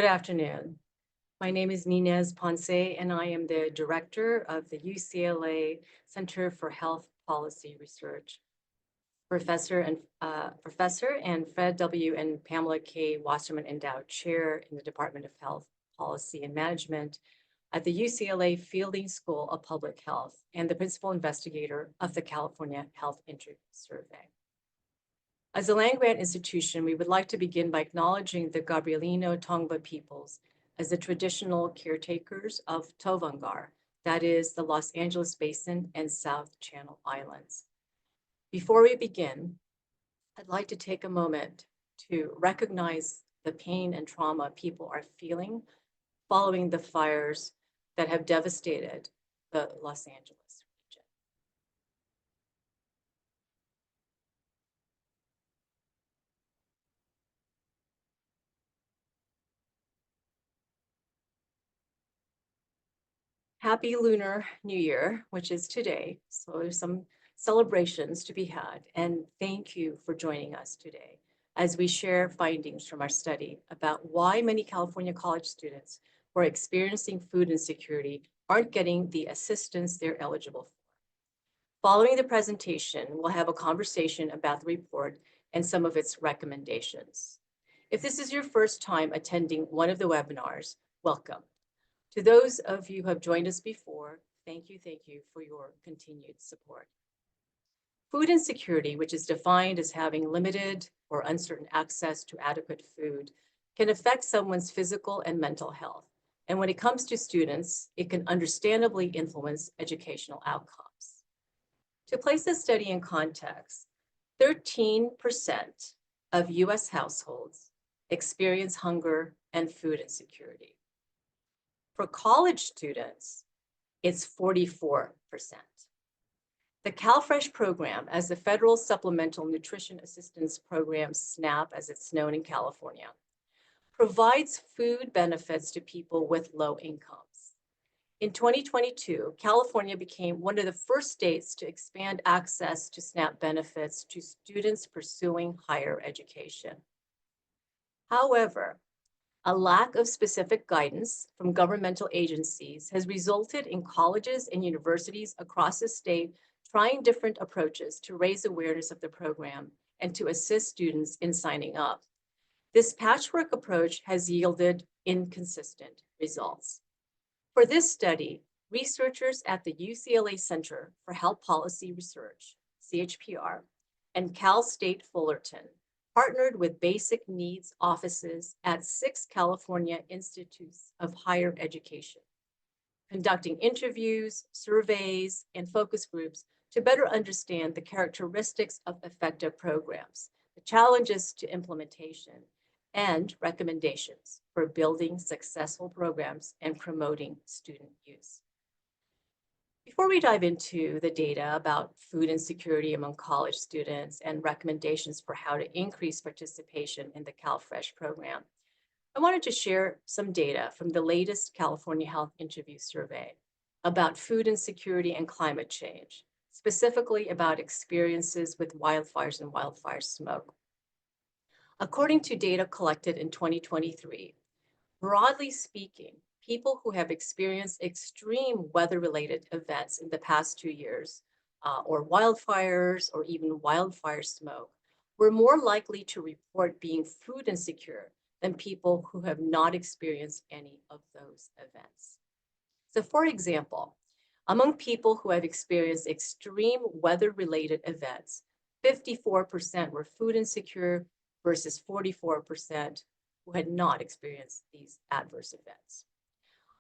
Good afternoon. My name is Ninez Ponce, and I am the director of the UCLA Center for Health Policy Research. Professor and Fred W. and Pamela K. Wasserman Endowed Chair in the Department of Health Policy and Management at the UCLA Fielding School of Public Health and the principal investigator of the California Health Interview Survey. As a land-grant institution, we would like to begin by acknowledging the Gabrielino Tongva peoples as the traditional caretakers of Tovangar, that is, the Los Angeles Basin and South Channel Islands. Before we begin, I'd like to take a moment to recognize the pain and trauma people are feeling following the fires that have devastated the Los Angeles region. Happy Lunar New Year, which is today. So there's some celebrations to be had. And thank you for joining us today as we share findings from our study about why many California college students who are experiencing food insecurity aren't getting the assistance they're eligible for. Following the presentation, we'll have a conversation about the report and some of its recommendations. If this is your first time attending one of the webinars, welcome. To those of you who have joined us before, thank you for your continued support. Food insecurity, which is defined as having limited or uncertain access to adequate food, can affect someone's physical and mental health. And when it comes to students, it can understandably influence educational outcomes. To place this study in context, 13% of US households experience hunger and food insecurity. For college students, it's 44%. The CalFresh program, as the Federal Supplemental Nutrition Assistance Program, SNAP, as it's known in California, provides food benefits to people with low incomes. In 2022, California became one of the first states to expand access to SNAP benefits to students pursuing higher education. However, a lack of specific guidance from governmental agencies has resulted in colleges and universities across the state trying different approaches to raise awareness of the program and to assist students in signing up. This patchwork approach has yielded inconsistent results. For this study, researchers at the UCLA Center for Health Policy Research, CHPR, and Cal State Fullerton partnered with basic needs offices at 6 California institutes of higher education, conducting interviews, surveys, and focus groups to better understand the characteristics of effective programs, the challenges to implementation, and recommendations for building successful programs and promoting student use. Before we dive into the data about food insecurity among college students and recommendations for how to increase participation in the CalFresh program, I wanted to share some data from the latest California Health Interview Survey about food insecurity and climate change, specifically about experiences with wildfires and wildfire smoke. According to data collected in 2023, broadly speaking, people who have experienced extreme weather-related events in the past 2 years, or wildfires or even wildfire smoke, were more likely to report being food insecure than people who have not experienced any of those events. So for example, among people who have experienced extreme weather-related events, 54% were food insecure versus 44% who had not experienced these adverse events.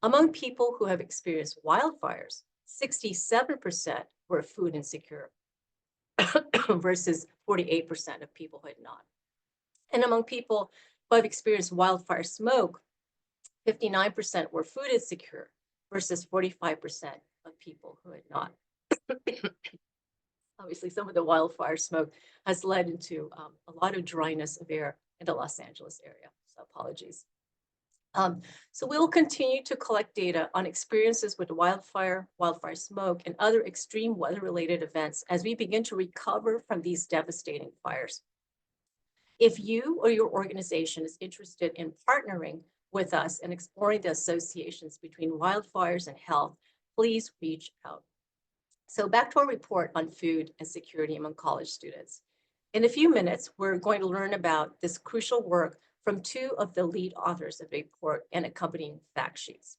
Among people who have experienced wildfires, 67% were food insecure versus 48% of people who had not. And among people who have experienced wildfire smoke, 59% were food insecure versus 45% of people who had not. Obviously, some of the wildfire smoke has led into a lot of dryness of air in the Los Angeles area, so apologies. So we will continue to collect data on experiences with wildfire smoke, and other extreme weather-related events as we begin to recover from these devastating fires. If you or your organization is interested in partnering with us and exploring the associations between wildfires and health, please reach out. So back to our report on food and security among college students. In a few minutes, we're going to learn about this crucial work from two of the lead authors of the report and accompanying fact sheets.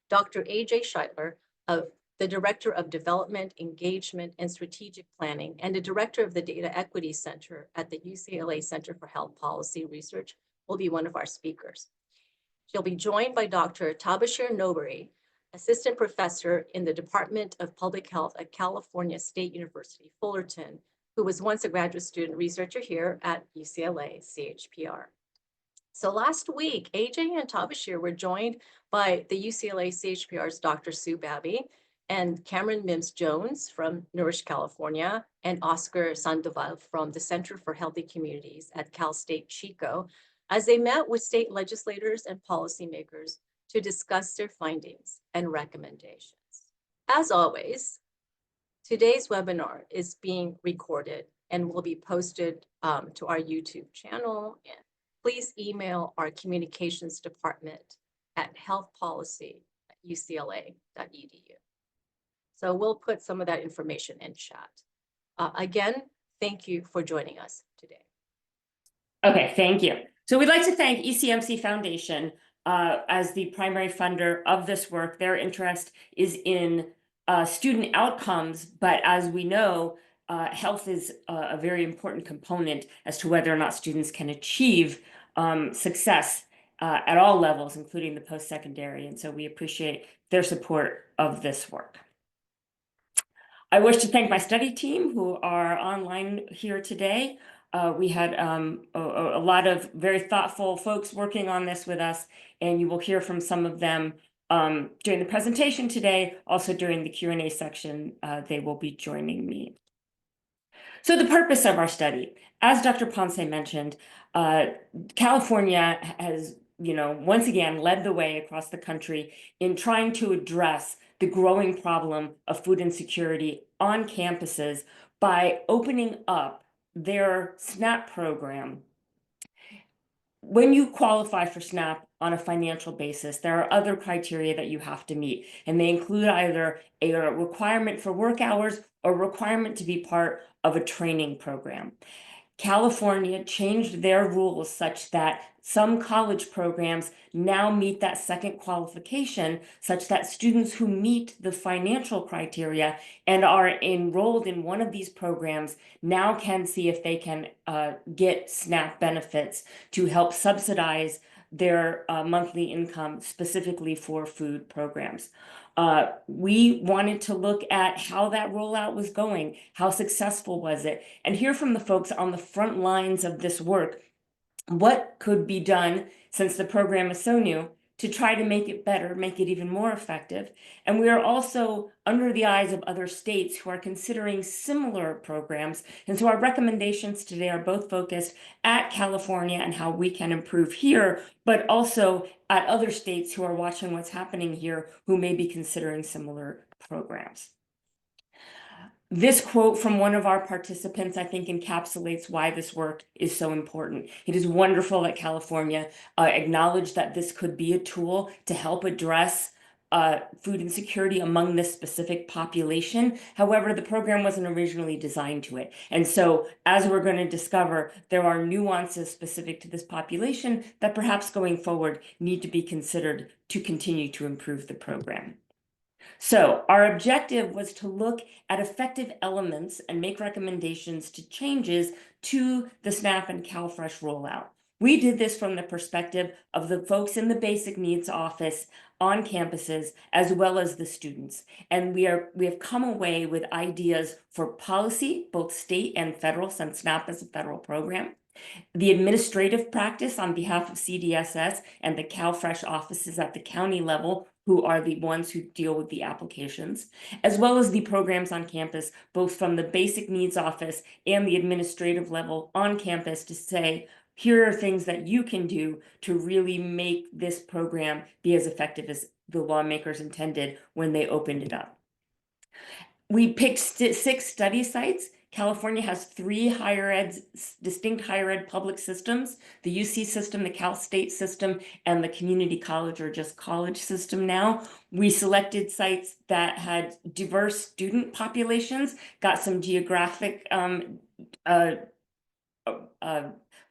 Dr. A.J. Scheitler, the Director of Development, Engagement, and Strategic Planning, and the Director of the Data Equity Center at the UCLA Center for Health Policy Research, will be one of our speakers. She'll be joined by Dr. Tabashir Nobari, Assistant Professor in the Department of Public Health at California State University, Fullerton, who was once a graduate student researcher here at UCLA CHPR. So last week, AJ and Tabashir were joined by the UCLA CHPR's Dr. Sue Babby and Cameron Mims-Jones from Nourish, California, and Oscar Sandoval from the Center for Healthy Communities at Cal State Chico, as they met with state legislators and policymakers to discuss their findings and recommendations. As always, today's webinar is being recorded and will be posted to our YouTube channel. And please email our communications department at healthpolicy@ucla.edu. So we'll put some of that information in chat. Again, thank you for joining us today. Okay, thank you. So we'd like to thank ECMC Foundation as the primary funder of this work. Their interest is in student outcomes, but as we know, health is a very important component as to whether or not students can achieve success at all levels, including the post-secondary. And so we appreciate their support of this work. I wish to thank my study team who are online here today. We had a lot of very thoughtful folks working on this with us, and you will hear from some of them during the presentation today. Also during the Q&A section, they will be joining me. So the purpose of our study, as Dr. Ponce mentioned, California has, once again led the way across the country in trying to address the growing problem of food insecurity on campuses by opening up their SNAP program. When you qualify for SNAP on a financial basis, there are other criteria that you have to meet, and they include either a requirement for work hours or requirement to be part of a training program. California changed their rules such that some college programs now meet that second qualification, such that students who meet the financial criteria and are enrolled in one of these programs now can see if they can get SNAP benefits to help subsidize their monthly income specifically for food programs. We wanted to look at how that rollout was going, how successful was it, and hear from the folks on the front lines of this work, what could be done since the program is so new to try to make it better, make it even more effective. And we are also under the eyes of other states who are considering similar programs. And so our recommendations today are both focused at California and how we can improve here, but also at other states who are watching what's happening here who may be considering similar programs. This quote from one of our participants, I think, encapsulates why this work is so important. It is wonderful that California acknowledged that this could be a tool to help address food insecurity among this specific population. However, the program wasn't originally designed to it. And so, as we're going to discover, there are nuances specific to this population that perhaps going forward need to be considered to continue to improve the program. So our objective was to look at effective elements and make recommendations to changes to the SNAP and CalFresh rollout. We did this from the perspective of the folks in the basic needs office on campuses, as well as the students. And we have come away with ideas for policy, both state and federal, since SNAP is a federal program. The administrative practice on behalf of CDSS and the CalFresh offices at the county level, who are the ones who deal with the applications, as well as the programs on campus, both from the basic needs office and the administrative level on campus, to say, here are things that you can do to really make this program be as effective as the lawmakers intended when they opened it up. We picked 6 study sites. California has three distinct higher ed public systems: the UC system, the Cal State system, and the community college or just college system now. We selected sites that had diverse student populations, got some geographic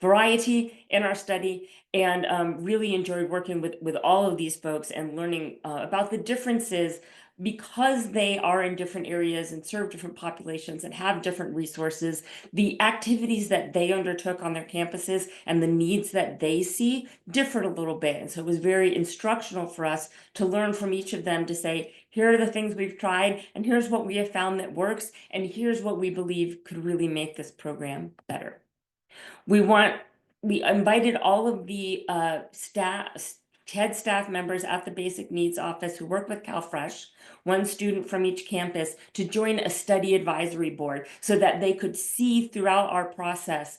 variety in our study, and really enjoyed working with all of these folks and learning about the differences, because they are in different areas and serve different populations and have different resources. The activities that they undertook on their campuses and the needs that they see differed a little bit. And so it was very instructional for us to learn from each of them, to say, here are the things we've tried, and here's what we have found that works, and here's what we believe could really make this program better. We invited all of the head staff members at the Basic Needs Office who work with CalFresh, one student from each campus, to join a study advisory board so that they could see throughout our process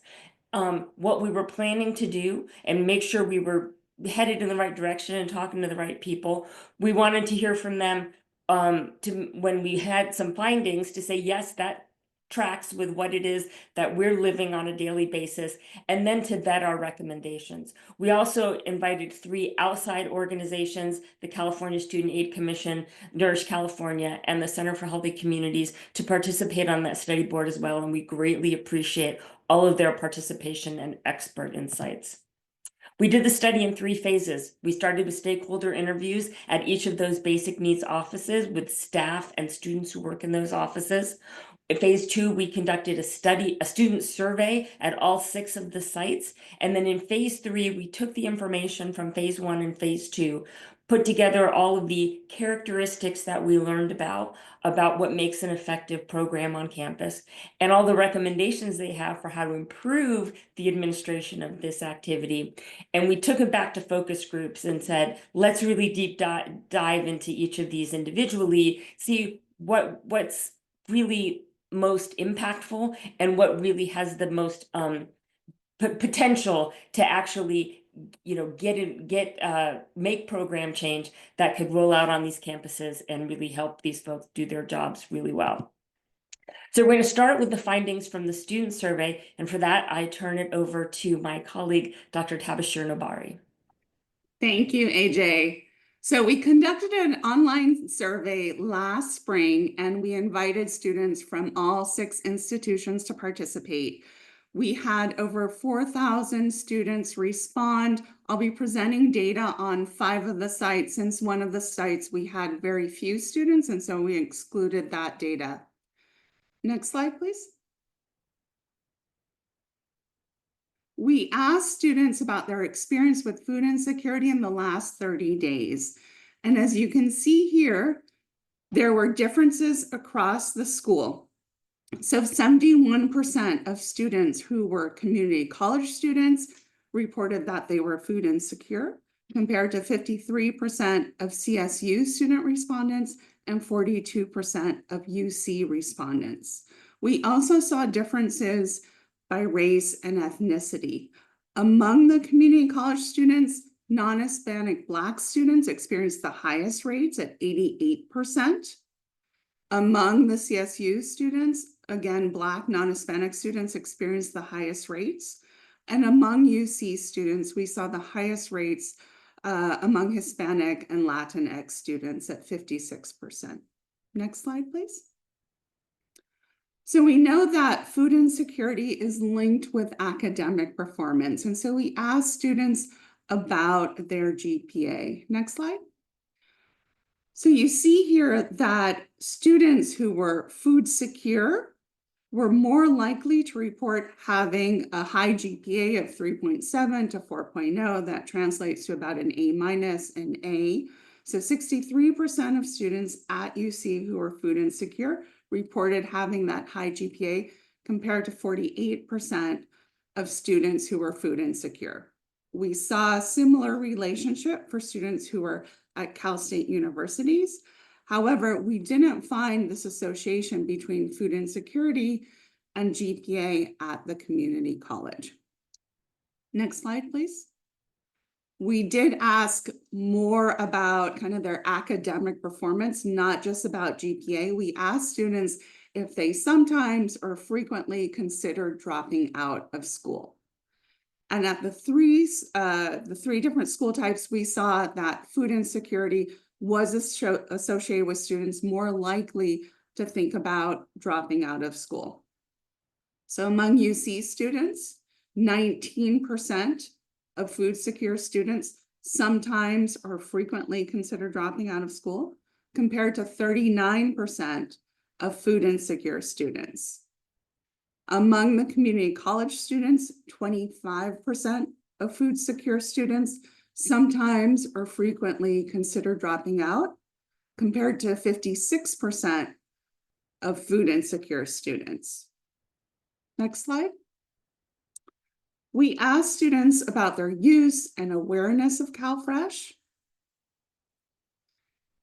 what we were planning to do and make sure we were headed in the right direction and talking to the right people. We wanted to hear from them when we had some findings, to say, yes, that tracks with what it is that we're living on a daily basis, and then to vet our recommendations. We also invited 3 outside organizations, the California Student Aid Commission, Nourish California, and the Center for Healthy Communities, to participate on that study board as well, and we greatly appreciate all of their participation and expert insights. We did the study in 3 phases. We started with stakeholder interviews at each of those basic needs offices with staff and students who work in those offices. In phase 2, we conducted a student survey at all 6 of the sites. And then in phase 3, we took the information from phase 1 and phase 2, put together all of the characteristics that we learned about what makes an effective program on campus, and all the recommendations they have for how to improve the administration of this activity. And we took it back to focus groups and said, let's really deep dive into each of these individually, see what's really most impactful and what really has the most potential to actually make program change that could roll out on these campuses and really help these folks do their jobs really well. So we're going to start with the findings from the student survey, and for that I turn it over to my colleague, Dr. Tabashir Nobari. Thank you, AJ. So we conducted an online survey last spring, and we invited students from all 6 institutions to participate. We had over 4,000 students respond. I'll be presenting data on 5 of the sites, since one of the sites we had very few students, and so we excluded that data. Next slide, please. We asked students about their experience with food insecurity in the last 30 days. And as you can see here, there were differences across the school. So 71% of students who were community college students reported that they were food insecure, compared to 53% of CSU student respondents and 42% of UC respondents. We also saw differences by race and ethnicity. Among the community college students, non-Hispanic Black students experienced the highest rates at 88%. Among the CSU students, again, Black non-Hispanic students experienced the highest rates. And among UC students, we saw the highest rates among Hispanic and Latinx students at 56%. Next slide, please. So we know that food insecurity is linked with academic performance. And so we asked students about their GPA. Next slide. So you see here that students who were food secure were more likely to report having a high GPA of 3.7 to 4.0. That translates to about an A- and A. So 63% of students at UC who were food insecure reported having that high GPA, compared to 48% of students who were food insecure. We saw a similar relationship for students who were at Cal State universities. However, we didn't find this association between food insecurity and GPA at the community college. Next slide, please. We did ask more about kind of their academic performance, not just about GPA. We asked students if they sometimes or frequently consider dropping out of school. And at the three different school types, we saw that food insecurity was associated with students more likely to think about dropping out of school. So among UC students, 19% of food secure students sometimes or frequently consider dropping out of school, compared to 39% of food insecure students. Among the community college students, 25% of food secure students sometimes or frequently consider dropping out, compared to 56% of food insecure students. Next slide. We asked students about their use and awareness of CalFresh.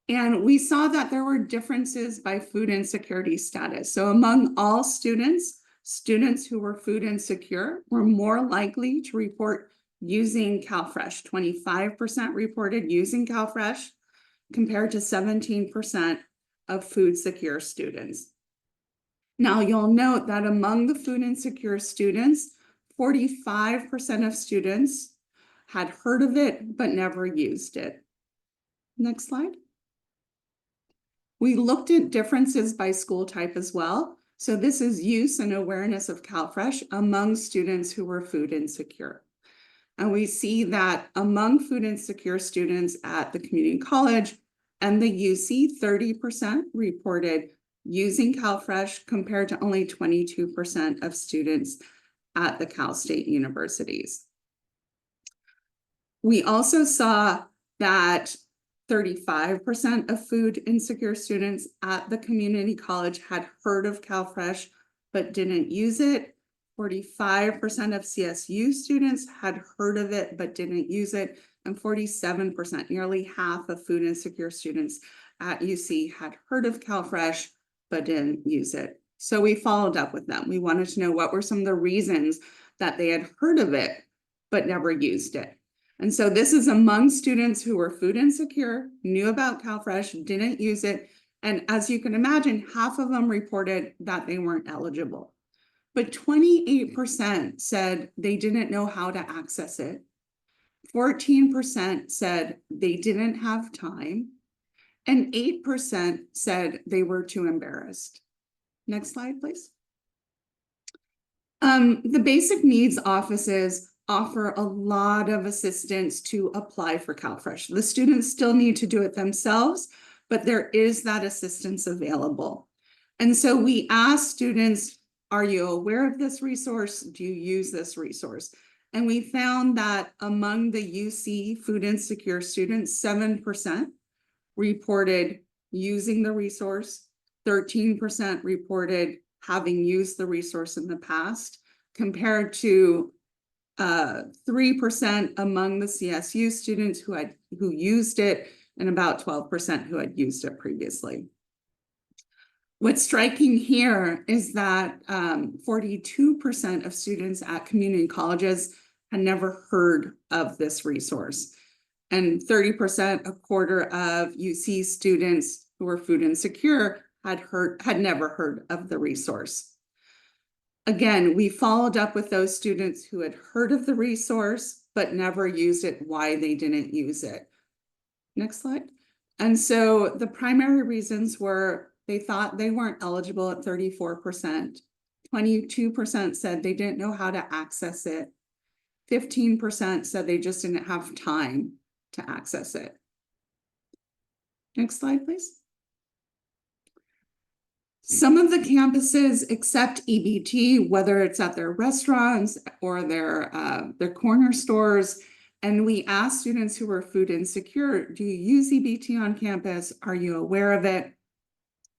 And we saw that there were differences by food insecurity status. So among all students, students who were food insecure were more likely to report using CalFresh. 25% reported using CalFresh, compared to 17% of food secure students. Now you'll note that among the food insecure students, 45% of students had heard of it but never used it. Next slide. We looked at differences by school type as well. So this is use and awareness of CalFresh among students who were food insecure. And we see that among food insecure students at the community college and the UC, 30% reported using CalFresh, compared to only 22% of students at the Cal State universities. We also saw that 35% of food insecure students at the community college had heard of CalFresh but didn't use it. 45% of CSU students had heard of it but didn't use it. And 47%, nearly half of food insecure students at UC had heard of CalFresh but didn't use it. So we followed up with them. We wanted to know what were some of the reasons that they had heard of it but never used it. And so this is among students who were food insecure, knew about CalFresh, didn't use it. And as you can imagine, half of them reported that they weren't eligible. But 28% said they didn't know how to access it. 14% said they didn't have time. And 8% said they were too embarrassed. Next slide, please. The basic needs offices offer a lot of assistance to apply for CalFresh. The students still need to do it themselves, but there is that assistance available. And so we asked students, are you aware of this resource? Do you use this resource? And we found that among the UC food insecure students, 7% reported using the resource, 13% reported having used the resource in the past, compared to 3% among the CSU students who used it, and about 12% who had used it previously. What's striking here is that 42% of students at community colleges had never heard of this resource. And 30%, a quarter of UC students who were food insecure had never heard of the resource. Again, we followed up with those students who had heard of the resource but never used it, why they didn't use it. Next slide. And so the primary reasons were they thought they weren't eligible at 34%. 22% said they didn't know how to access it. 15% said they just didn't have time to access it. Next slide, please. Some of the campuses accept EBT, whether it's at their restaurants or their corner stores. And we asked students who were food insecure, do you use EBT on campus? Are you aware of it?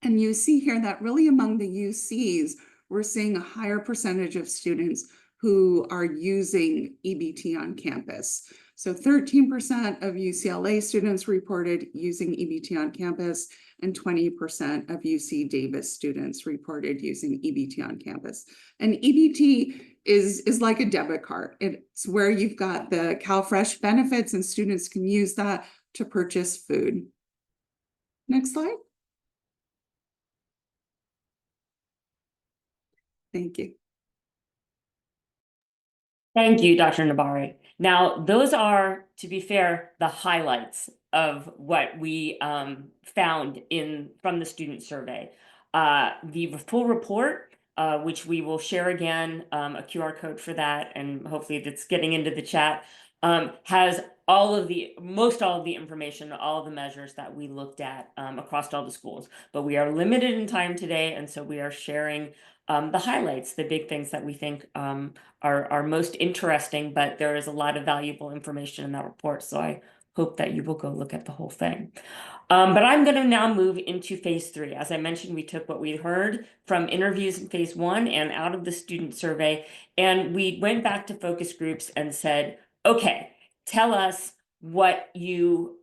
And you see here that really among the UCs, we're seeing a higher percentage of students who are using EBT on campus. So 13% of UCLA students reported using EBT on campus, and 20% of UC Davis students reported using EBT on campus. And EBT is like a debit card. It's where you've got the CalFresh benefits and students can use that to purchase food. Next slide. Thank you. Thank you, Dr. Nabari. Now, those are, to be fair, the highlights of what we found from the student survey. The full report, which we will share again, a QR code for that, and hopefully that's getting into the chat, has most all of the information, all of the measures that we looked at across all the schools. But we are limited in time today, and so we are sharing the highlights, the big things that we think are most interesting, but there is a lot of valuable information in that report. So I hope that you will go look at the whole thing. But I'm going to now move into phase 3. As I mentioned, we took what we heard from interviews in phase 1 and out of the student survey, and we went back to focus groups and said, okay, tell us what you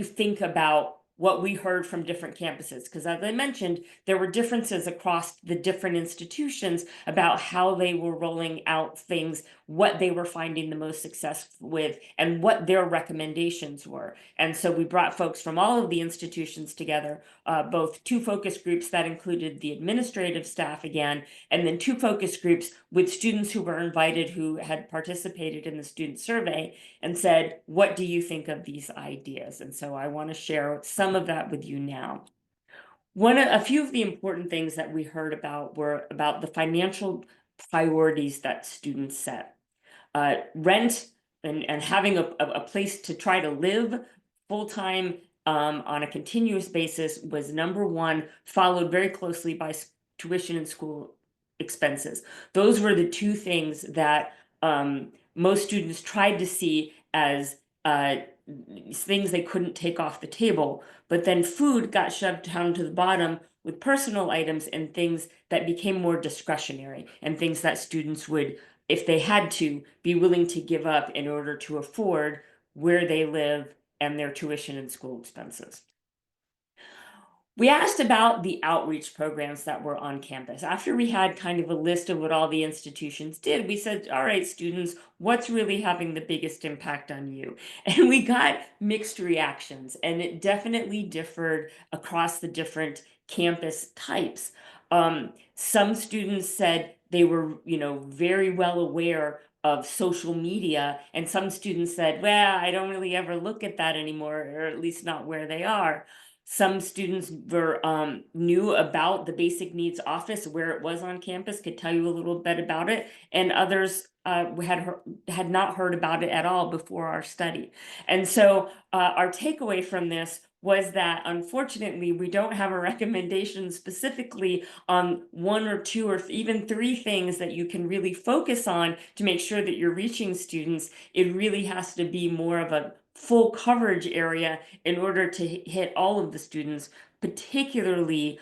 think about what we heard from different campuses. Because as I mentioned, there were differences across the different institutions about how they were rolling out things, what they were finding the most success with, and what their recommendations were. And so we brought folks from all of the institutions together, both 2 focus groups that included the administrative staff again, and then 2 focus groups with students who were invited who had participated in the student survey and said, what do you think of these ideas? And so I want to share some of that with you now. A few of the important things that we heard about were about the financial priorities that students set. Rent and having a place to try to live full-time on a continuous basis was number 1, followed very closely by tuition and school expenses. Those were the 2 things that most students tried to see as things they couldn't take off the table, but then food got shoved down to the bottom with personal items and things that became more discretionary and things that students would, if they had to, be willing to give up in order to afford where they live and their tuition and school expenses. We asked about the outreach programs that were on campus. After we had kind of a list of what all the institutions did, we said, all right, students, what's really having the biggest impact on you? And we got mixed reactions, and it definitely differed across the different campus types. Some students said they were, very well aware of social media, and some students said, well, I don't really ever look at that anymore, or at least not where they are. Some students were knew about the basic needs office, where it was on campus, could tell you a little bit about it, and others had not heard about it at all before our study. And so our takeaway from this was that unfortunately we don't have a recommendation specifically on 1 or 2 or even 3 things that you can really focus on to make sure that you're reaching students. It really has to be more of a full coverage area in order to hit all of the students, particularly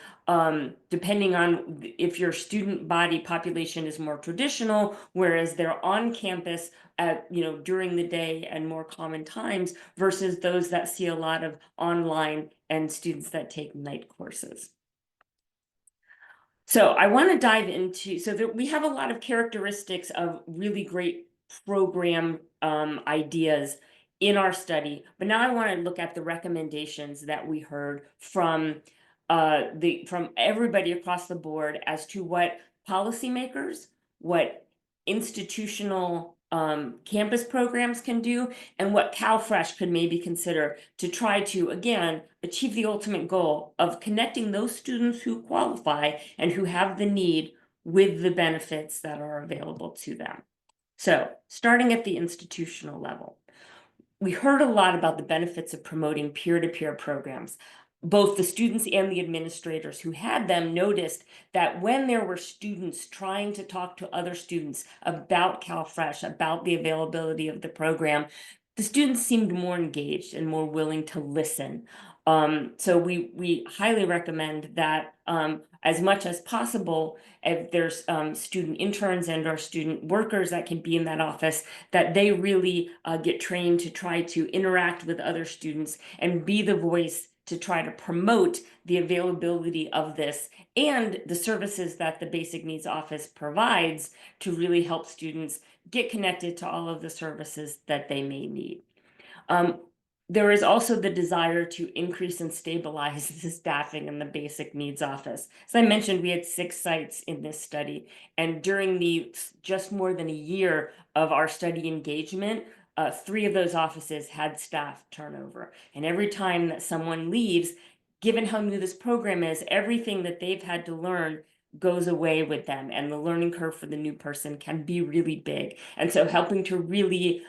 depending on if your student body population is more traditional, whereas they're on campus at, during the day and more common times, versus those that see a lot of online and students that take night courses. So I want to dive into, so that we have a lot of characteristics of really great program ideas in our study, but now I want to look at the recommendations that we heard from everybody across the board as to what policymakers, what institutional campus programs can do, and what CalFresh could maybe consider to try to, again, achieve the ultimate goal of connecting those students who qualify and who have the need with the benefits that are available to them. So, starting at the institutional level, we heard a lot about the benefits of promoting peer-to-peer programs. Both the students and the administrators who had them noticed that when there were students trying to talk to other students about CalFresh, about the availability of the program, the students seemed more engaged and more willing to listen. So we highly recommend that as much as possible, if there's student interns and or student workers that can be in that office, that they really get trained to try to interact with other students and be the voice to try to promote the availability of this and the services that the Basic Needs Office provides to really help students get connected to all of the services that they may need. There is also the desire to increase and stabilize the staffing in the basic needs office. As I mentioned, we had 6 sites in this study, and during the just more than a year of our study engagement, 3 of those offices had staff turnover. And every time that someone leaves, given how new this program is, everything that they've had to learn goes away with them, and the learning curve for the new person can be really big. And so helping to really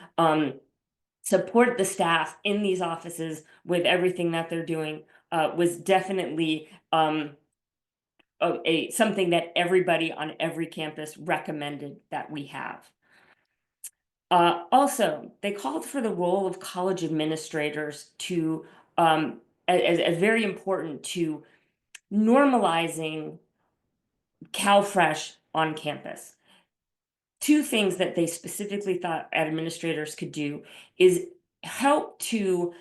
support the staff in these offices with everything that they're doing was definitely something that everybody on every campus recommended that we have. Also, they called for the role of college administrators to as very important to normalizing CalFresh on campus. 2 things that they specifically thought administrators could do is help to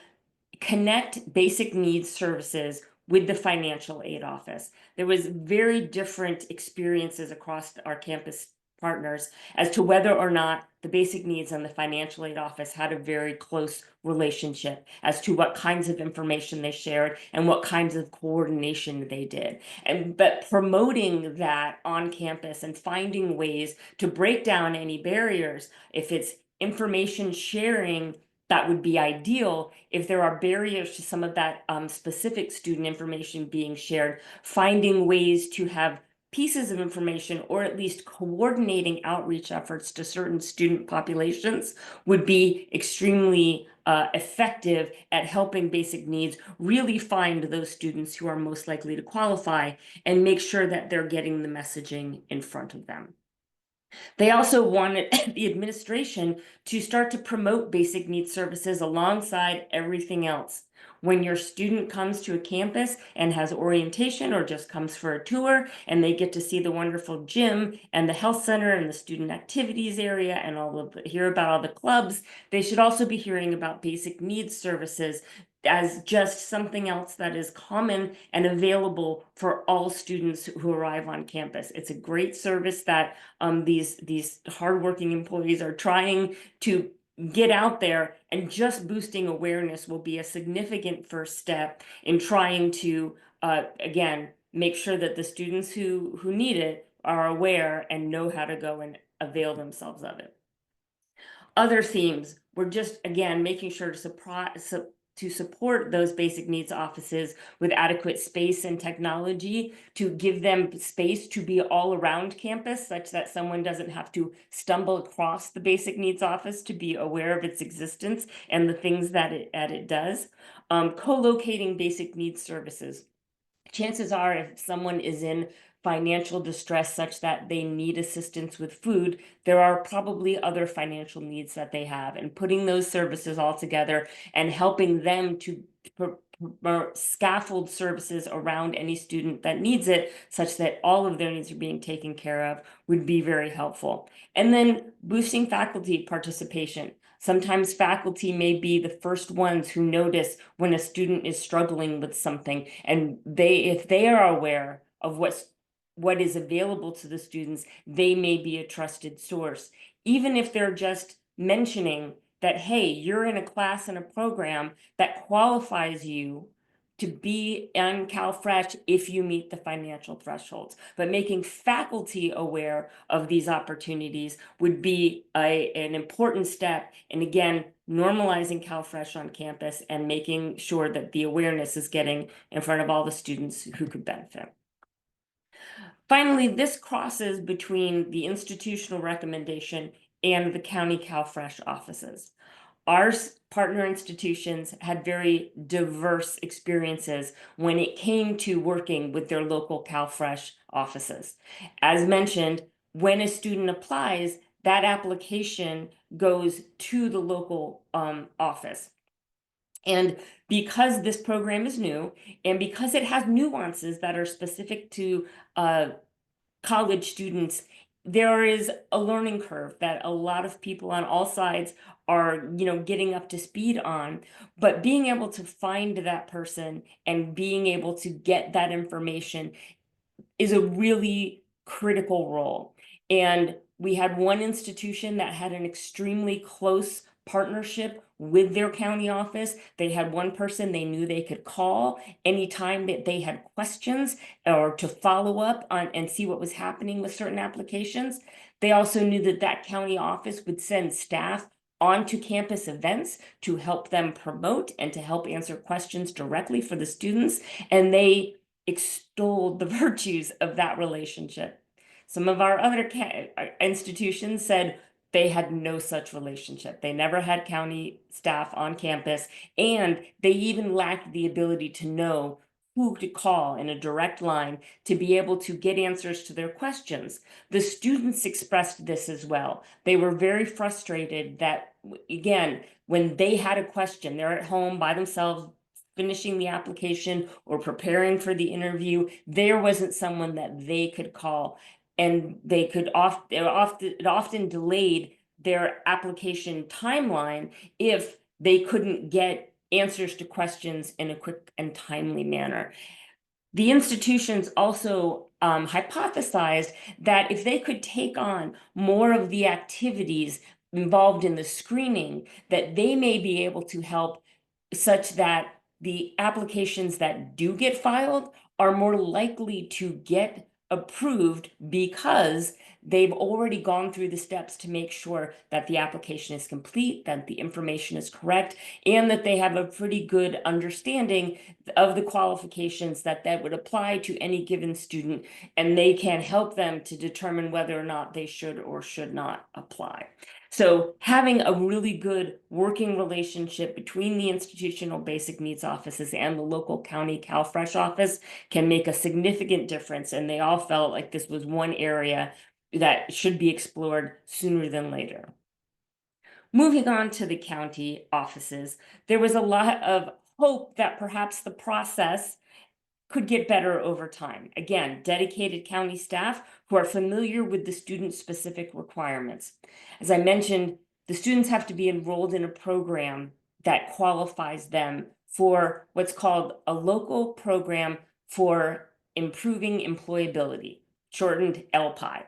connect basic needs services with the financial aid office. There was very different experiences across our campus partners as to whether or not the basic needs and the financial aid office had a very close relationship as to what kinds of information they shared and what kinds of coordination they did. But promoting that on campus and finding ways to break down any barriers, if it's information sharing, that would be ideal. If there are barriers to some of that specific student information being shared, finding ways to have pieces of information or at least coordinating outreach efforts to certain student populations would be extremely effective at helping basic needs really find those students who are most likely to qualify and make sure that they're getting the messaging in front of them. They also wanted the administration to start to promote basic needs services alongside everything else. When your student comes to a campus and has orientation or just comes for a tour and they get to see the wonderful gym and the health center and the student activities area and hear about all the clubs, they should also be hearing about basic needs services as just something else that is common and available for all students who arrive on campus. It's a great service that these hardworking employees are trying to get out there, and just boosting awareness will be a significant first step in trying to, again, make sure that the students who need it are aware and know how to go and avail themselves of it. Other themes were just, again, making sure to support those basic needs offices with adequate space and technology to give them space to be all around campus, such that someone doesn't have to stumble across the basic needs office to be aware of its existence and the things that it does. Co-locating basic needs services. Chances are, if someone is in financial distress such that they need assistance with food, there are probably other financial needs that they have, and putting those services all together and helping them to scaffold services around any student that needs it, such that all of their needs are being taken care of, would be very helpful. And then boosting faculty participation. Sometimes faculty may be the first ones who notice when a student is struggling with something, and if they are aware of what is available to the students, they may be a trusted source. Even if they're just mentioning that, hey, you're in a class and a program that qualifies you to be on CalFresh if you meet the financial thresholds. But making faculty aware of these opportunities would be an important step. And again, normalizing CalFresh on campus and making sure that the awareness is getting in front of all the students who could benefit. Finally, this crosses between the institutional recommendation and the county CalFresh offices. Our partner institutions had very diverse experiences when it came to working with their local CalFresh offices. As mentioned, when a student applies, that application goes to the local office. And because this program is new, and because it has nuances that are specific to college students, there is a learning curve that a lot of people on all sides are, getting up to speed on. But being able to find that person and being able to get that information is a really critical role. And we had one institution that had an extremely close partnership with their county office. They had one person they knew they could call anytime that they had questions or to follow up on and see what was happening with certain applications. They also knew that that county office would send staff onto campus events to help them promote and to help answer questions directly for the students. And they extolled the virtues of that relationship. Some of our other institutions said they had no such relationship. They never had county staff on campus, and they even lacked the ability to know who to call in a direct line to be able to get answers to their questions. The students expressed this as well. They were very frustrated that, again, when they had a question, they're at home by themselves, finishing the application or preparing for the interview, there wasn't someone that they could call, and they could it often delayed their application timeline if they couldn't get answers to questions in a quick and timely manner. The institutions also hypothesized that if they could take on more of the activities involved in the screening, that they may be able to help such that the applications that do get filed are more likely to get approved because they've already gone through the steps to make sure that the application is complete, that the information is correct, and that they have a pretty good understanding of the qualifications that would apply to any given student, and they can help them to determine whether or not they should or should not apply. So having a really good working relationship between the institutional basic needs offices and the local county CalFresh office can make a significant difference. And they all felt like this was one area that should be explored sooner than later. Moving on to the county offices, there was a lot of hope that perhaps the process could get better over time. Again, dedicated county staff who are familiar with the student-specific requirements. As I mentioned, the students have to be enrolled in a program that qualifies them for what's called a local program for improving employability, shortened LPI.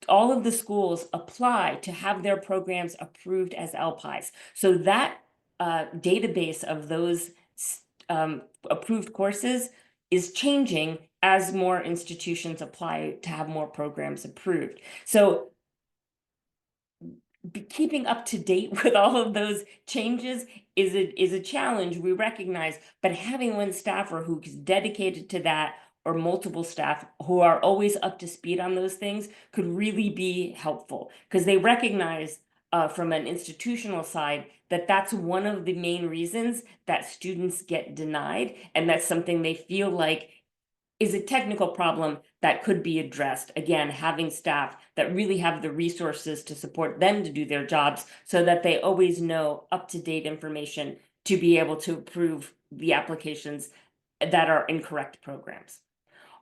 All of the schools apply to have their programs approved as LPIs. So that database of those approved courses is changing as more institutions apply to have more programs approved. So keeping up to date with all of those changes is a challenge, we recognize, but having one staffer who's dedicated to that or multiple staff who are always up to speed on those things could really be helpful, because they recognize from an institutional side that that's one of the main reasons that students get denied, and that's something they feel like is a technical problem that could be addressed. Again, having staff that really have the resources to support them to do their jobs so that they always know up-to-date information to be able to approve the applications that are in correct programs.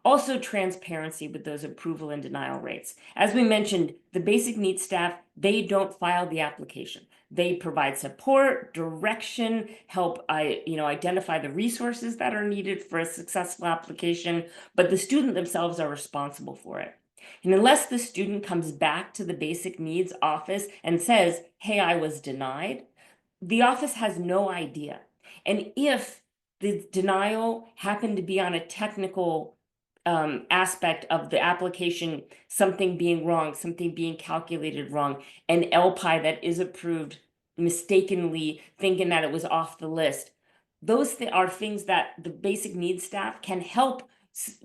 Also, transparency with those approval and denial rates. As we mentioned, the basic needs staff, they don't file the application. They provide support, direction, help identify the resources that are needed for a successful application, but the student themselves are responsible for it. And unless the student comes back to the basic needs office and says, hey, I was denied, the office has no idea. And if the denial happened to be on a technical aspect of the application, something being wrong, something being calculated wrong, an LPI that is approved mistakenly thinking that it was off the list. Those are things that the basic needs staff can help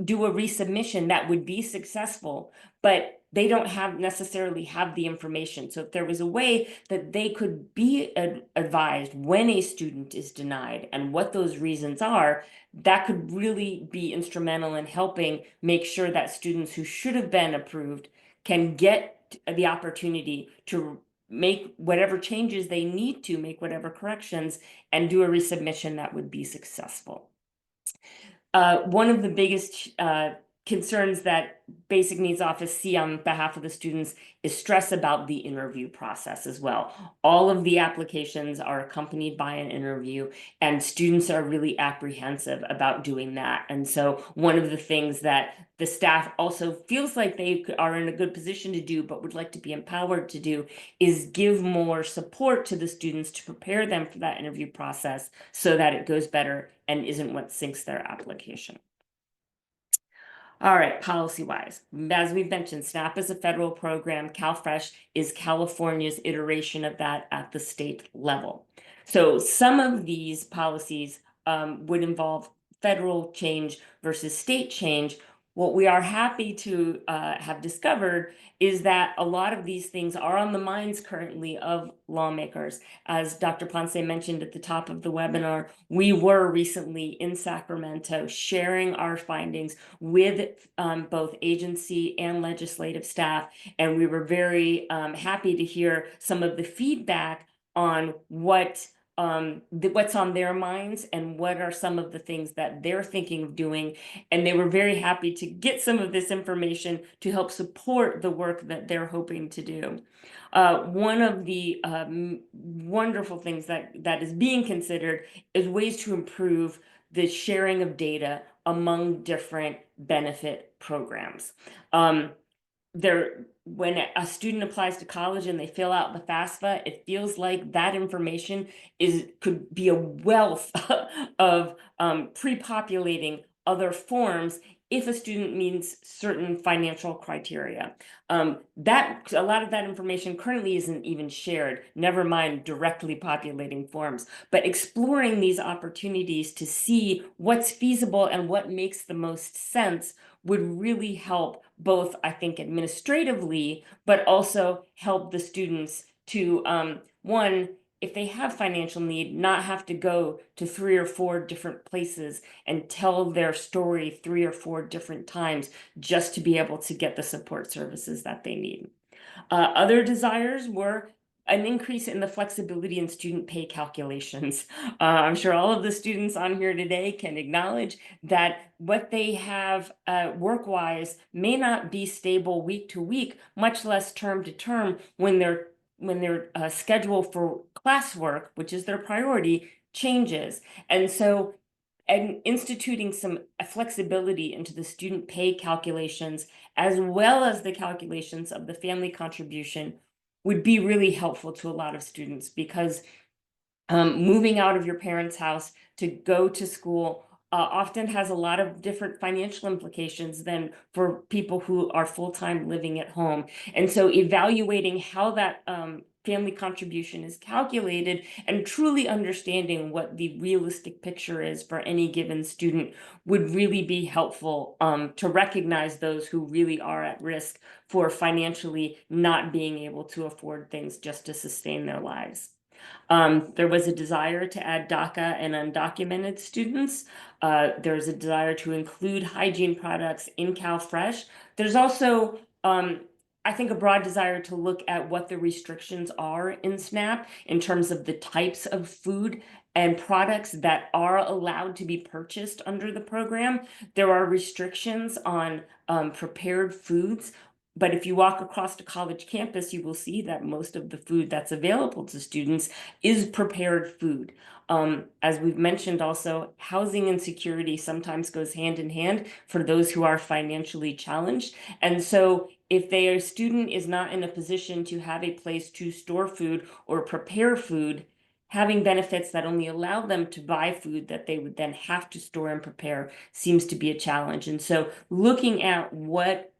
do a resubmission that would be successful, but they don't necessarily have the information. So if there was a way that they could be advised when a student is denied and what those reasons are, that could really be instrumental in helping make sure that students who should have been approved can get the opportunity to make whatever changes they need to, make whatever corrections, and do a resubmission that would be successful. One of the biggest concerns that Basic Needs Office see on behalf of the students is stress about the interview process as well. All of the applications are accompanied by an interview, and students are really apprehensive about doing that. And so one of the things that the staff also feels like they are in a good position to do, but would like to be empowered to do, is give more support to the students to prepare them for that interview process so that it goes better and isn't what sinks their application. All right, policy-wise, as we've mentioned, SNAP is a federal program. CalFresh is California's iteration of that at the state level. So some of these policies would involve federal change versus state change. What we are happy to have discovered is that a lot of these things are on the minds currently of lawmakers. As Dr. Ponce mentioned at the top of the webinar, we were recently in Sacramento sharing our findings with both agency and legislative staff, and we were very happy to hear some of the feedback on what's on their minds and what are some of the things that they're thinking of doing. And they were very happy to get some of this information to help support the work that they're hoping to do. One of the wonderful things that is being considered is ways to improve the sharing of data among different benefit programs. When a student applies to college and they fill out the FAFSA, it feels like that information could be a wealth of pre-populating other forms if a student meets certain financial criteria. A lot of that information currently isn't even shared, never mind directly populating forms. But exploring these opportunities to see what's feasible and what makes the most sense would really help both, I think, administratively, but also help the students to, one, if they have financial need, not have to go to 3 or 4 different places and tell their story 3 or 4 different times just to be able to get the support services that they need. Other desires were an increase in the flexibility in student pay calculations. I'm sure all of the students on here today can acknowledge that what they have work-wise may not be stable week to week, much less term to term when their schedule for classwork, which is their priority, changes. And so instituting some flexibility into the student pay calculations, as well as the calculations of the family contribution, would be really helpful to a lot of students, because moving out of your parents' house to go to school often has a lot of different financial implications than for people who are full-time living at home. And so evaluating how that family contribution is calculated and truly understanding what the realistic picture is for any given student would really be helpful to recognize those who really are at risk for financially not being able to afford things just to sustain their lives. There was a desire to add DACA and undocumented students. There's a desire to include hygiene products in CalFresh. There's also, I think, a broad desire to look at what the restrictions are in SNAP in terms of the types of food and products that are allowed to be purchased under the program. There are restrictions on prepared foods. But if you walk across the college campus, you will see that most of the food that's available to students is prepared food. As we've mentioned also, housing insecurity sometimes goes hand in hand for those who are financially challenged. And so if their student is not in a position to have a place to store food or prepare food, having benefits that only allow them to buy food that they would then have to store and prepare seems to be a challenge. And so looking at what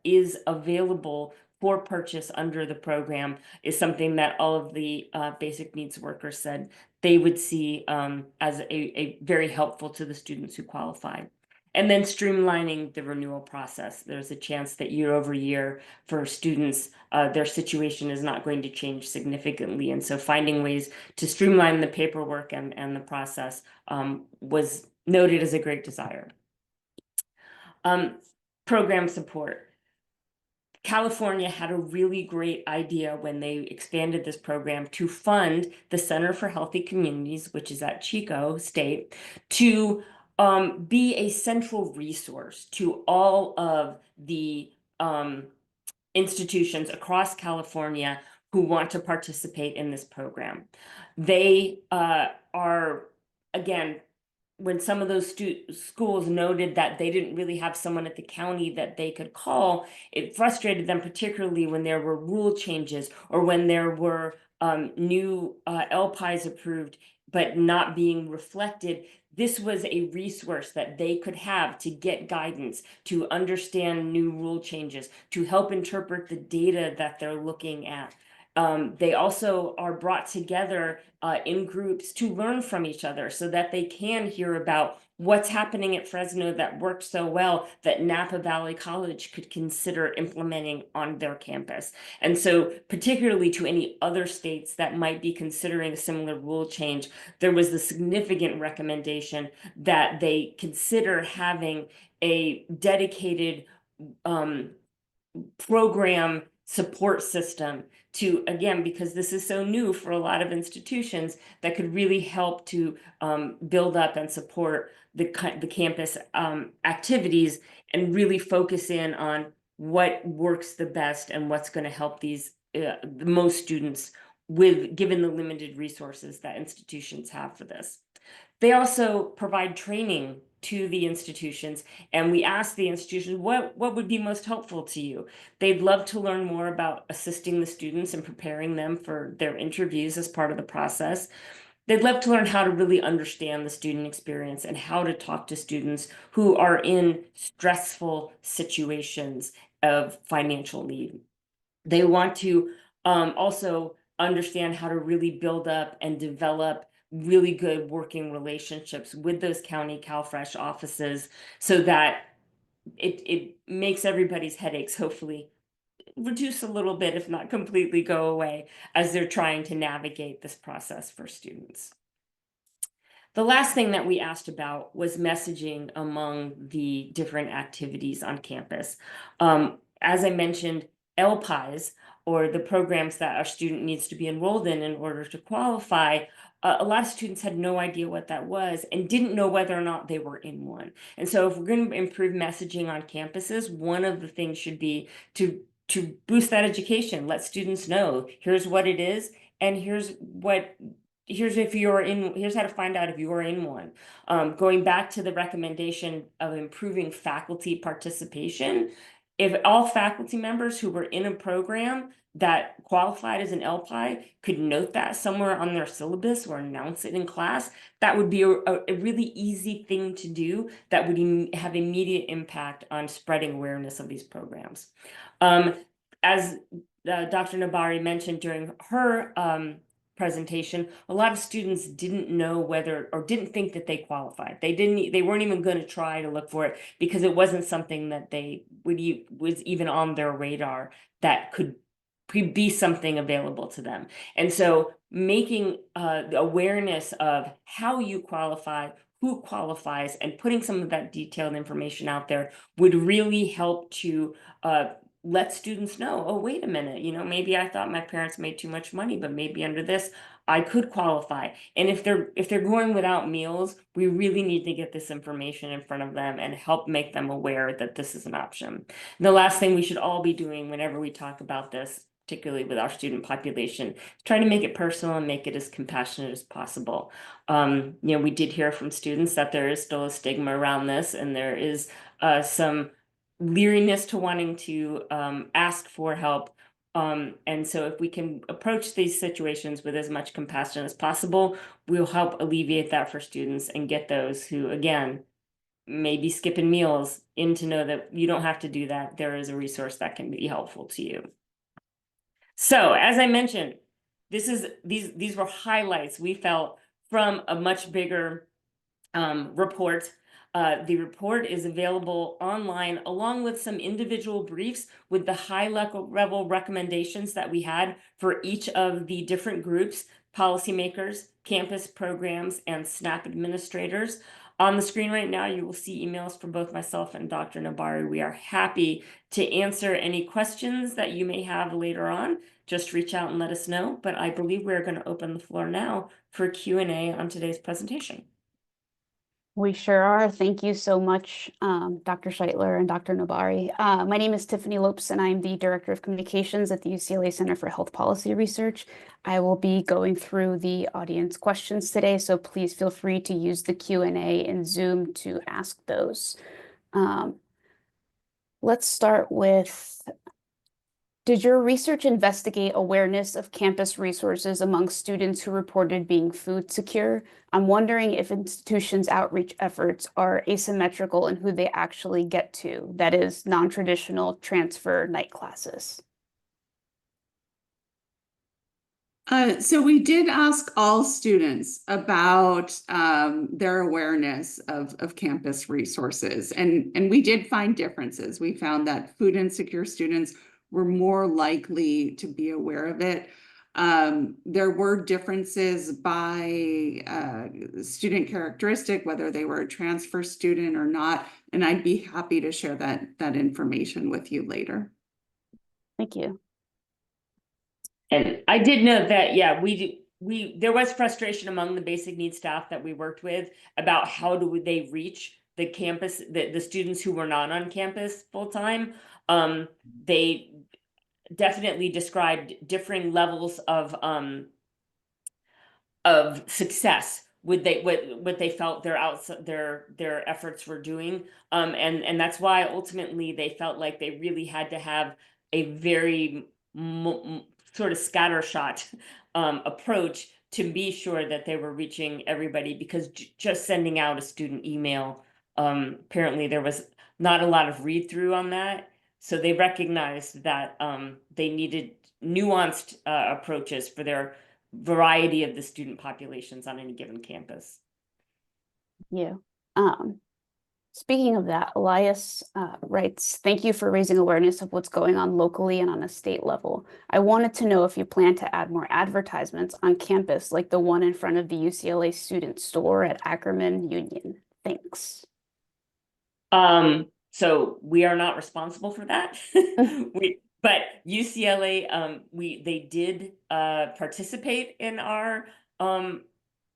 is available for purchase under the program is something that all of the basic needs workers said they would see as a very helpful to the students who qualify. And then streamlining the renewal process. There's a chance that year over year for students, their situation is not going to change significantly. And so finding ways to streamline the paperwork and the process was noted as a great desire. Program support. California had a really great idea when they expanded this program to fund the Center for Healthy Communities, which is at Chico State, to be a central resource to all of the institutions across California who want to participate in this program. They are, again, when some of those schools noted that they didn't really have someone at the county that they could call, it frustrated them, particularly when there were rule changes or when there were new LPIs approved, but not being reflected. This was a resource that they could have to get guidance, to understand new rule changes, to help interpret the data that they're looking at. They also are brought together in groups to learn from each other so that they can hear about what's happening at Fresno that worked so well that Napa Valley College could consider implementing on their campus. And so particularly to any other states that might be considering a similar rule change, there was the significant recommendation that they consider having a dedicated program support system to, again, because this is so new for a lot of institutions, that could really help to build up and support the campus activities and really focus in on what works the best and what's going to help these the most students with, given the limited resources that institutions have for this. They also provide training to the institutions, and we ask the institutions, what would be most helpful to you? They'd love to learn more about assisting the students and preparing them for their interviews as part of the process. They'd love to learn how to really understand the student experience and how to talk to students who are in stressful situations of financial need. They want to also understand how to really build up and develop really good working relationships with those county CalFresh offices so that it makes everybody's headaches hopefully reduce a little bit, if not completely go away, as they're trying to navigate this process for students. The last thing that we asked about was messaging among the different activities on campus. As I mentioned, LPIs, or the programs that our student needs to be enrolled in order to qualify, a lot of students had no idea what that was and didn't know whether or not they were in one. And so if we're going to improve messaging on campuses, one of the things should be to boost that education. Let students know, here's what it is, and here's if you're in, here's how to find out if you are in one. Going back to the recommendation of improving faculty participation, if all faculty members who were in a program that qualified as an LPI could note that somewhere on their syllabus or announce it in class, that would be a really easy thing to do that would have immediate impact on spreading awareness of these programs. As Dr. Nabari mentioned during her presentation, a lot of students didn't know whether, or didn't think that they qualified. They weren't even going to try to look for it because it wasn't something that they was even on their radar that could be something available to them. And so making the awareness of how you qualify, who qualifies, and putting some of that detailed information out there would really help to let students know, oh, wait a minute, maybe I thought my parents made too much money, but maybe under this I could qualify. And if they're going without meals, we really need to get this information in front of them and help make them aware that this is an option. And the last thing we should all be doing whenever we talk about this, particularly with our student population, is try to make it personal and make it as compassionate as possible. We did hear from students that there is still a stigma around this, and there is some leeriness to wanting to ask for help. And so if we can approach these situations with as much compassion as possible, we'll help alleviate that for students and get those who, again, may be skipping meals in to know that you don't have to do that. There is a resource that can be helpful to you. So as I mentioned, these were highlights we felt from a much bigger report. The report is available online along with some individual briefs with the high level recommendations that we had for each of the different groups: policymakers, campus programs, and SNAP administrators. On the screen right now, you will see emails from both myself and Dr. Nabari. We are happy to answer any questions that you may have later on. Just reach out and let us know. But I believe we're going to open the floor now for Q&A on today's presentation. We sure are. Thank you so much, Dr. Scheitler and Dr. Nobari. My name is Tiffany Lopes, and I'm the Director of Communications at the UCLA Center for Health Policy Research. I will be going through the audience questions today, so please feel free to use the Q&A in Zoom to ask those. Let's start with, did your research investigate awareness of campus resources among students who reported being food secure? I'm wondering if institutions' outreach efforts are asymmetrical in who they actually get to, that is, non-traditional transfer night classes. So we did ask all students about their awareness of campus resources, and we did find differences. We found that food insecure students were more likely to be aware of it. There were differences by student characteristic, whether they were a transfer student or not, and I'd be happy to share that information with you later. Thank you. And I did note that, yeah, there was frustration among the basic needs staff that we worked with about how do they reach the campus, the students who were not on campus full time. They definitely described differing levels of success with what they felt their efforts were doing. And that's why ultimately they felt like they really had to have a very sort of scattershot approach to be sure that they were reaching everybody, because just sending out a student email, apparently there was not a lot of read through on that. So they recognized that they needed nuanced approaches for their variety of the student populations on any given campus. Yeah. Speaking of that, Elias writes, thank you for raising awareness of what's going on locally and on a state level. I wanted to know if you plan to add more advertisements on campus, like the one in front of the UCLA student store at Ackerman Union. Thanks. So we are not responsible for that. But UCLA, they did participate in our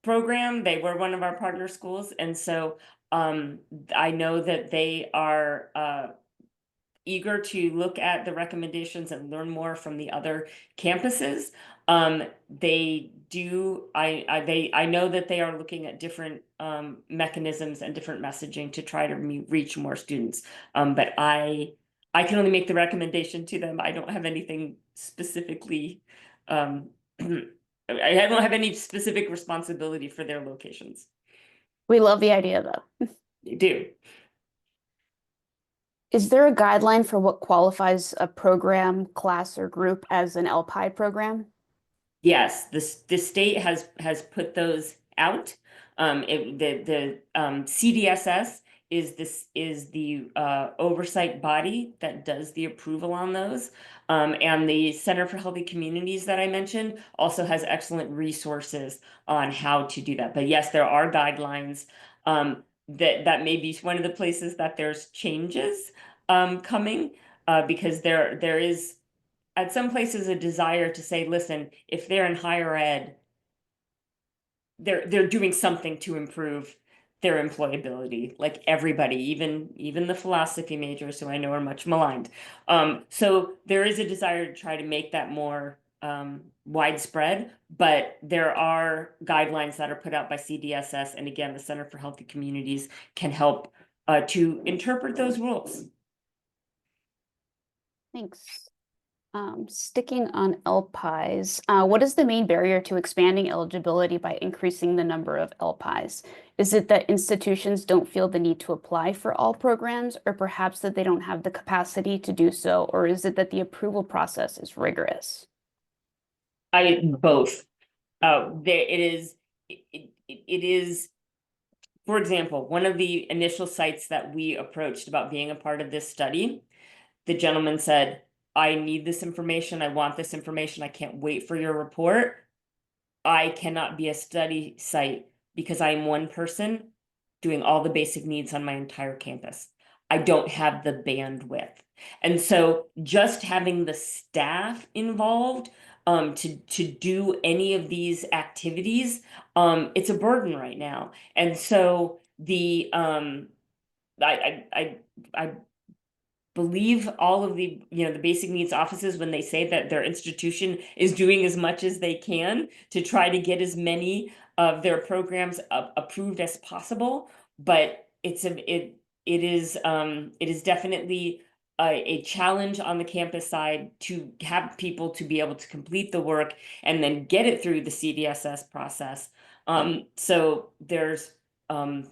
program. They were one of our partner schools, and so I know that they are eager to look at the recommendations and learn more from the other campuses. They do. I know that they are looking at different mechanisms and different messaging to try to reach more students. But I can only make the recommendation to them. I don't have anything specifically. I don't have any specific responsibility for their locations. We love the idea, though. They do. Is there a guideline for what qualifies a program, class, or group as an LPI program? Yes, the state has put those out. The CDSS is the oversight body that does the approval on those. And the Center for Healthy Communities that I mentioned also has excellent resources on how to do that. But yes, there are guidelines. That may be one of the places that there's changes coming, because there is at some places a desire to say, listen, if they're in higher ed, they're doing something to improve their employability, like everybody, even the philosophy majors, who I know are much maligned. So there is a desire to try to make that more widespread, but there are guidelines that are put out by CDSS, and again, the Center for Healthy Communities can help to interpret those rules. Thanks. Sticking on LPIs, what is the main barrier to expanding eligibility by increasing the number of LPIs? Is it that institutions don't feel the need to apply for all programs, or perhaps that they don't have the capacity to do so, or is it that the approval process is rigorous? Both. It is, for example, one of the initial sites that we approached about being a part of this study, the gentleman said, I need this information. I want this information. I can't wait for your report. I cannot be a study site because I'm one person doing all the basic needs on my entire campus. I don't have the bandwidth. And so just having the staff involved to do any of these activities, it's a burden right now. And so the I believe all of the, the basic needs offices when they say that their institution is doing as much as they can to try to get as many of their programs approved as possible. But it is definitely a challenge on the campus side to have people to be able to complete the work and then get it through the CDSS process. So there's a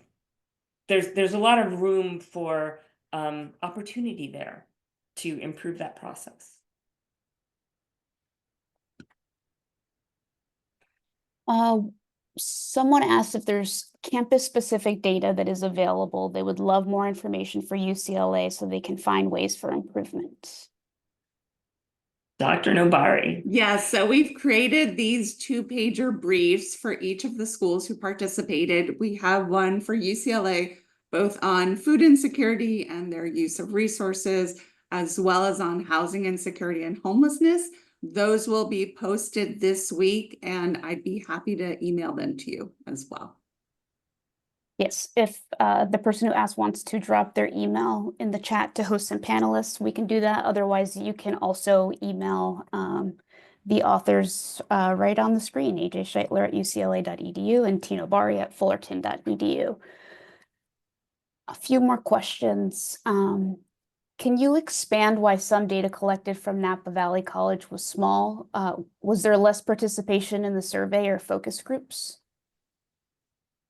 lot of room for opportunity there to improve that process. Someone asked if there's campus-specific data that is available. They would love more information for UCLA so they can find ways for improvement. Dr. Nobari. Yes, so we've created these 2-pager briefs for each of the schools who participated. We have one for UCLA, both on food insecurity and their use of resources, as well as on housing insecurity and homelessness. Those will be posted this week, and I'd be happy to email them to you as well. Yes, if the person who asked wants to drop their email in the chat to hosts and panelists, we can do that. Otherwise, you can also email the authors right on the screen, AJ Scheitler at ucla.edu and Tino Bari at fullerton.edu. A few more questions. Can you expand why some data collected from Napa Valley College was small? Was there less participation in the survey or focus groups?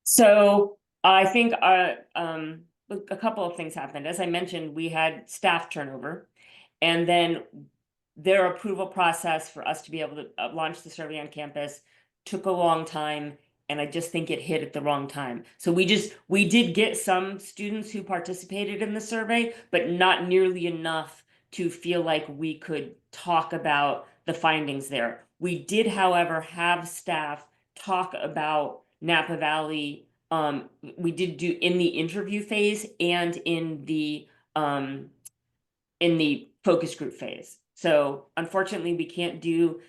So I think a couple of things happened. As I mentioned, we had staff turnover, and then their approval process for us to be able to launch the survey on campus took a long time. And I just think it hit at the wrong time. So we did get some students who participated in the survey, but not nearly enough to feel like we could talk about the findings there. We did, however, have staff talk about Napa Valley. We did do in the interview phase and in the focus group phase. So unfortunately, we can't do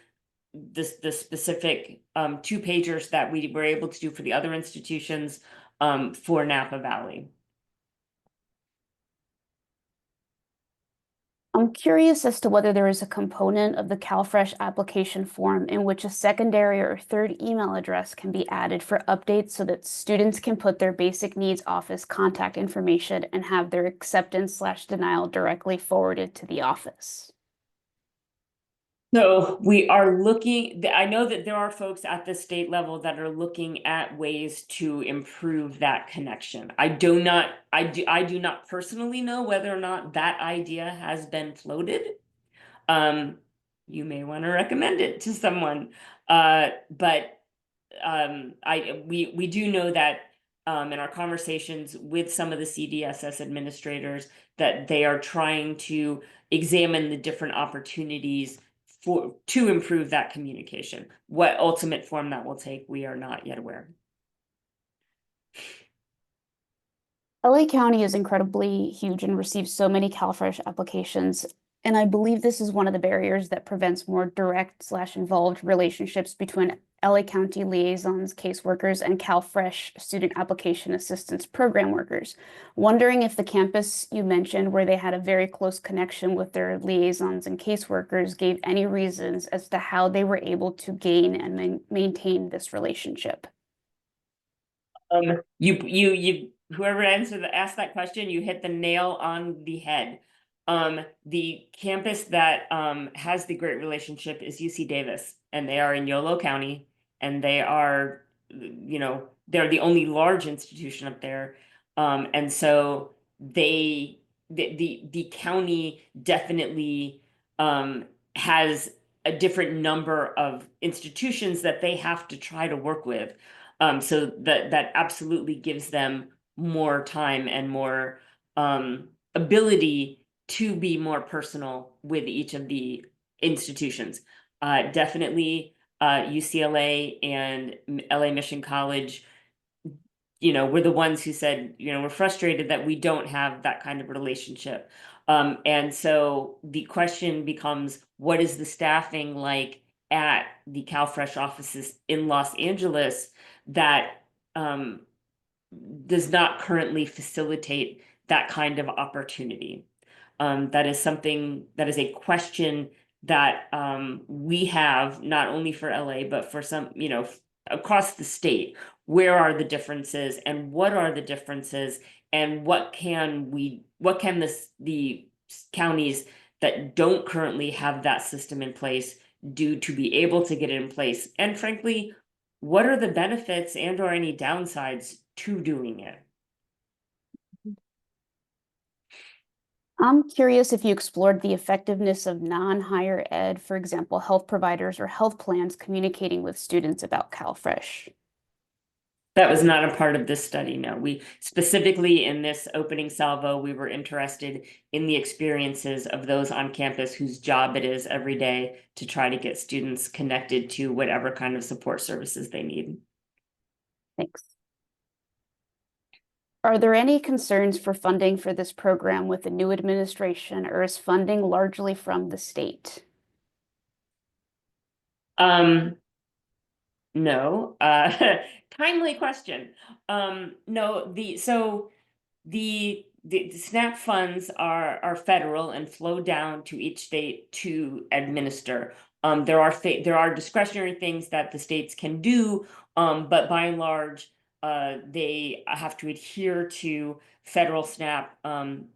the specific 2-pagers that we were able to do for the other institutions for Napa Valley. I'm curious as to whether there is a component of the CalFresh application form in which a secondary or third email address can be added for updates so that students can put their basic needs office contact information and have their acceptance/denial directly forwarded to the office. So we are looking, I know that there are folks at the state level that are looking at ways to improve that connection. I do not personally know whether or not that idea has been floated. You may want to recommend it to someone. But we do know that in our conversations with some of the CDSS administrators that they are trying to examine the different opportunities to improve that communication. What ultimate form that will take, we are not yet aware. LA County is incredibly huge and receives so many CalFresh applications, and I believe this is one of the barriers that prevents more direct/involved relationships between LA County liaisons, caseworkers, and CalFresh student application assistance program workers. Wondering if the campus you mentioned, where they had a very close connection with their liaisons and caseworkers, gave any reasons as to how they were able to gain and maintain this relationship. Whoever asked that question, you hit the nail on the head. The campus that has the great relationship is UC Davis, and they are in Yolo County, and they are, they're the only large institution up there. And so the county definitely has a different number of institutions that they have to try to work with. So that absolutely gives them more time and more ability to be more personal with each of the institutions. Definitely UCLA and LA Mission College, were the ones who said, we're frustrated that we don't have that kind of relationship. And so the question becomes, what is the staffing like at the CalFresh offices in Los Angeles that does not currently facilitate that kind of opportunity. That is a question that we have not only for LA, but for some, across the state. Where are the differences, and what are the differences, and what can the counties that don't currently have that system in place do to be able to get it in place? And frankly, what are the benefits and or any downsides to doing it? I'm curious if you explored the effectiveness of non-higher ed, for example, health providers or health plans communicating with students about CalFresh. That was not a part of this study, no. We specifically, in this opening salvo, we were interested in the experiences of those on campus whose job it is every day to try to get students connected to whatever kind of support services they need. Thanks. Are there any concerns for funding for this program with the new administration, or is funding largely from the state? No, timely question. No, the SNAP funds are federal and flow down to each state to administer. There are discretionary things that the states can do, but by and large, they have to adhere to federal SNAP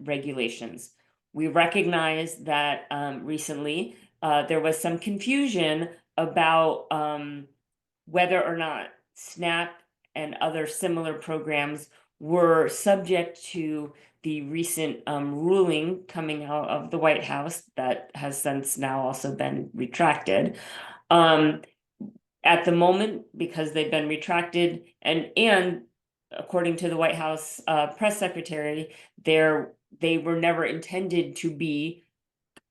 regulations. We recognize that recently there was some confusion about whether or not SNAP and other similar programs were subject to the recent ruling coming out of the White House that has since now also been retracted. At the moment, because they've been retracted, and according to the White House press secretary, they were never intended to be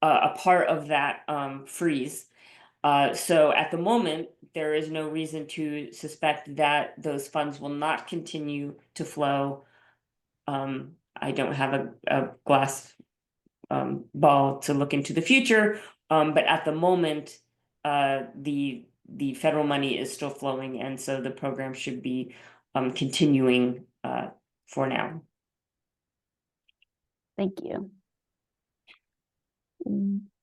a part of that freeze. So at the moment, there is no reason to suspect that those funds will not continue to flow. I don't have a glass ball to look into the future, but at the moment, the federal money is still flowing, and so the program should be continuing for now. Thank you.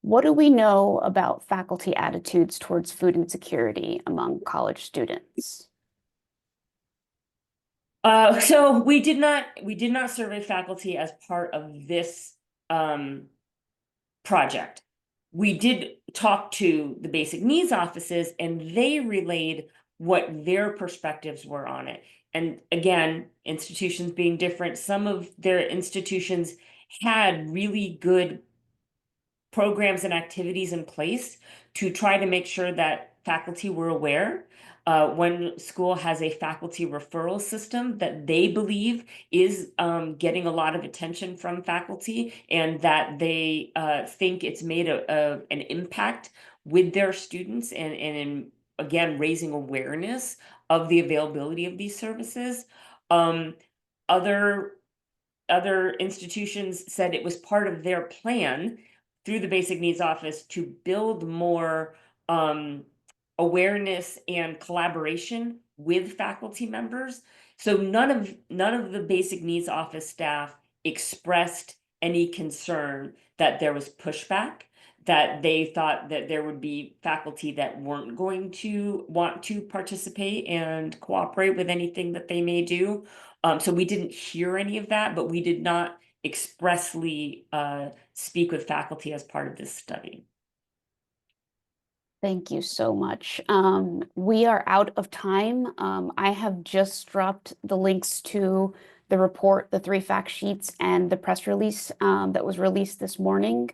What do we know about faculty attitudes towards food insecurity among college students? So we did not survey faculty as part of this project. We did talk to the basic needs offices, and they relayed what their perspectives were on it. And again, institutions being different, some of their institutions had really good programs and activities in place to try to make sure that faculty were aware. One school has a faculty referral system that they believe is getting a lot of attention from faculty, and that they think it's made an impact with their students, and in, again, raising awareness of the availability of these services. Other institutions said it was part of their plan through the basic needs office to build more awareness and collaboration with faculty members. So none of the basic needs office staff expressed any concern that there was pushback, that they thought that there would be faculty that weren't going to want to participate and cooperate with anything that they may do. So we didn't hear any of that, but we did not expressly speak with faculty as part of this study. Thank you so much. We are out of time. I have just dropped the links to the report, the 3 fact sheets, and the press release that was released this morning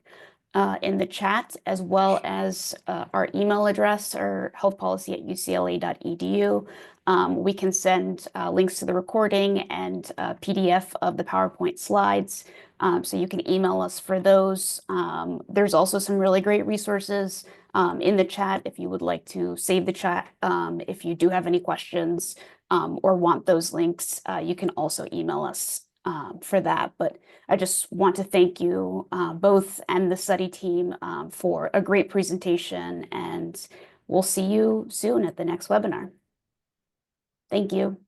in the chat, as well as our email address, or healthpolicy@ucla.edu. We can send links to the recording and a PDF of the PowerPoint slides. So you can email us for those. There's also some really great resources in the chat if you would like to save the chat. If you do have any questions or want those links, you can also email us for that. But I just want to thank you both and the study team for a great presentation, and we'll see you soon at the next webinar. Thank you.